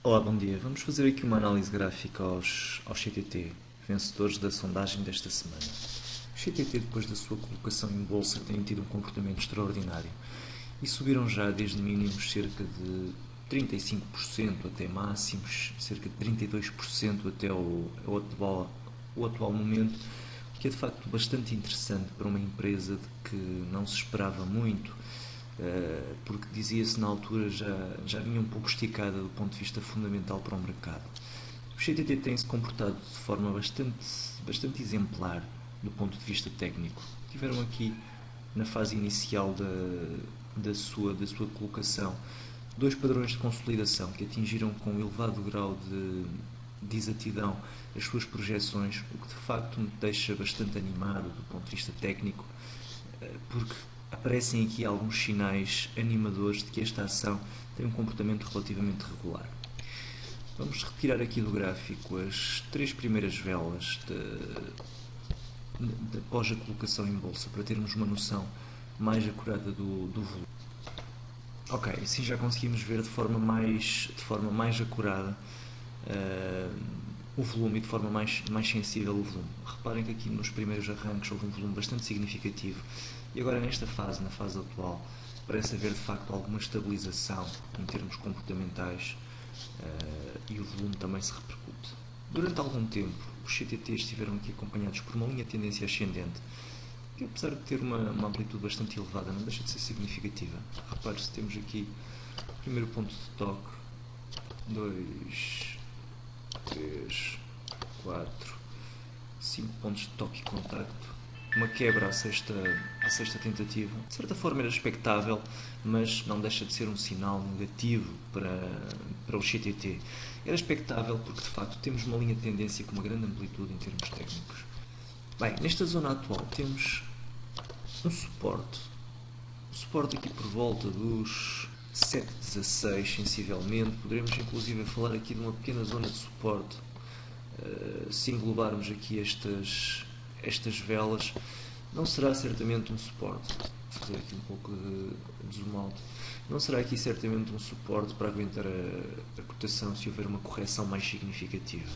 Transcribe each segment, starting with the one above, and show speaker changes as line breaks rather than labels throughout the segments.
Olá, bom dia. Vamos fazer aqui uma análise gráfica aos CTT, vencedores da sondagem desta semana. Os CTT, depois da sua colocação em bolsa, têm tido um comportamento extraordinário e subiram já desde mínimos cerca de 35% até máximos, cerca de 32% até o atual momento, o que é de facto bastante interessante para uma empresa de que não se esperava muito, porque dizia-se na altura já vinha um pouco esticada do ponto de vista fundamental para o mercado. O CTT tem-se comportado de forma bastante exemplar do ponto de vista técnico. Tiveram aqui, na fase inicial da sua colocação, dois padrões de consolidação que atingiram com um elevado grau de exatidão as suas projeções, o que de facto me deixa bastante animado do ponto de vista técnico, porque aparecem aqui alguns sinais animadores de que esta ação tem um comportamento relativamente regular. Vamos retirar aqui do gráfico as três primeiras velas após a colocação em bolsa, para termos uma noção mais acurada do volume. Ok, assim já conseguimos ver de forma mais acurada o volume e de forma mais sensível o volume. Reparem que aqui nos primeiros arranques houve um volume bastante significativo e agora nesta fase, na fase atual, parece haver de facto alguma estabilização em termos comportamentais e o volume também se repercute. Durante algum tempo, os CTTs estiveram aqui acompanhados por uma linha de tendência ascendente que, apesar de ter uma amplitude bastante elevada, não deixa de ser significativa. Repare-se, temos aqui o primeiro ponto de toque, 2, 3, 4, 5 pontos de toque e contacto, uma quebra à sexta tentativa. De certa forma era expectável, mas não deixa de ser um sinal negativo para o CTT. Era expectável porque, de facto, temos uma linha de tendência com uma grande amplitude em termos técnicos. Bem, nesta zona atual temos um suporte aqui por volta dos 7,16 sensivelmente. Poderemos inclusive falar aqui de uma pequena zona de suporte, se englobarmos aqui estas velas. Não será certamente um suporte, vou fazer aqui um pouco de zoom out, não será aqui certamente um suporte para aguentar a cotação se houver uma correção mais significativa.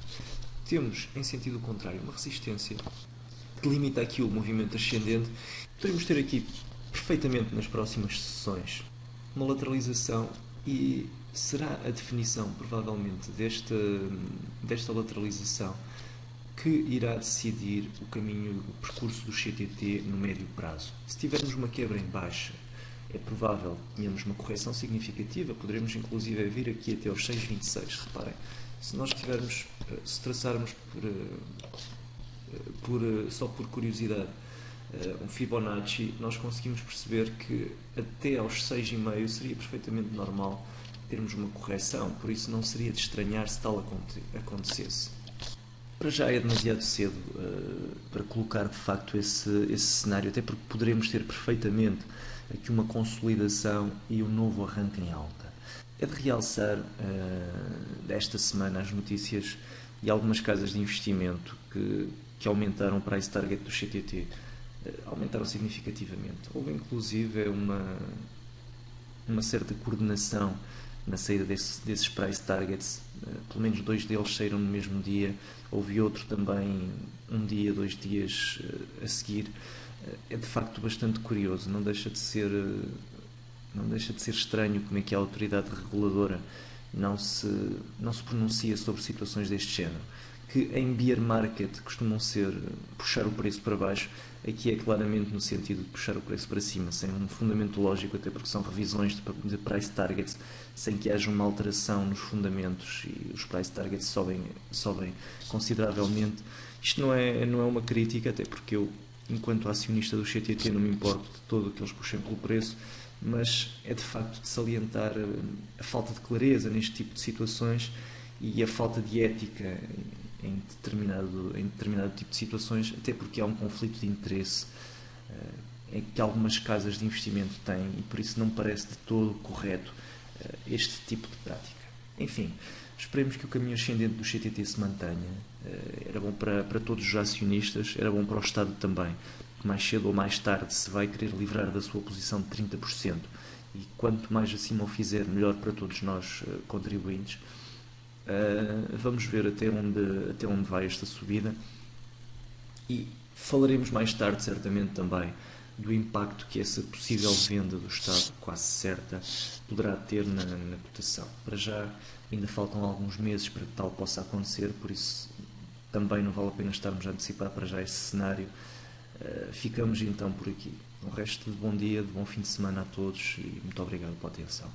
Temos, em sentido contrário, uma resistência que limita aqui o movimento ascendente. Podemos ter aqui perfeitamente nas próximas sessões uma lateralização e será a definição provavelmente desta lateralização que irá decidir o caminho, o percurso do CTT no médio prazo. Se tivermos uma quebra em baixa, é provável que tenhamos uma correção significativa, poderemos inclusive vir aqui até aos 6,26. Reparem, se traçarmos só por curiosidade um Fibonacci, nós conseguimos perceber que até aos 6,5 seria perfeitamente normal termos uma correção, por isso não seria de estranhar se tal acontecesse. Para já é demasiado cedo para colocar de facto esse cenário, até porque poderemos ter perfeitamente aqui uma consolidação e um novo arranque em alta. É de realçar desta semana as notícias de algumas casas de investimento que aumentaram o price target do CTT, aumentaram significativamente. Houve inclusive uma certa coordenação na saída desses price targets, pelo menos dois deles saíram no mesmo dia, houve outro também um dia, 2 dias a seguir. É de facto bastante curioso, não deixa de ser estranho como é que a autoridade reguladora não se pronuncia sobre situações deste género, que em bear market costumam ser puxar o preço para baixo. Aqui é claramente no sentido de puxar o preço para cima, sem um fundamento lógico, até porque são revisões de price targets sem que haja uma alteração nos fundamentos e os price targets sobem consideravelmente. Isto não é uma crítica, até porque eu, enquanto acionista do CTT, não me importo de todo que eles puxem pelo preço, mas é de facto de salientar a falta de clareza neste tipo de situações e a falta de ética em determinado tipo de situações, até porque há um conflito de interesse que algumas casas de investimento têm e por isso não me parece de todo correto este tipo de prática. Enfim, esperemos que o caminho ascendente do CTT se mantenha. Era bom para todos os acionistas, era bom para o Estado também, que mais cedo ou mais tarde se vai querer livrar da sua posição de 30%, e quanto mais acima o fizer, melhor para todos nós contribuintes. Vamos ver até onde vai esta subida e falaremos mais tarde, certamente, também do impacto que essa possível venda do Estado, quase certa, poderá ter na cotação. Para já, ainda faltam alguns meses para que tal possa acontecer, por isso também não vale a pena estarmos a antecipar para já esse cenário. Ficamos então por aqui. O resto de bom dia, de bom fim de semana a todos e muito obrigado pela atenção.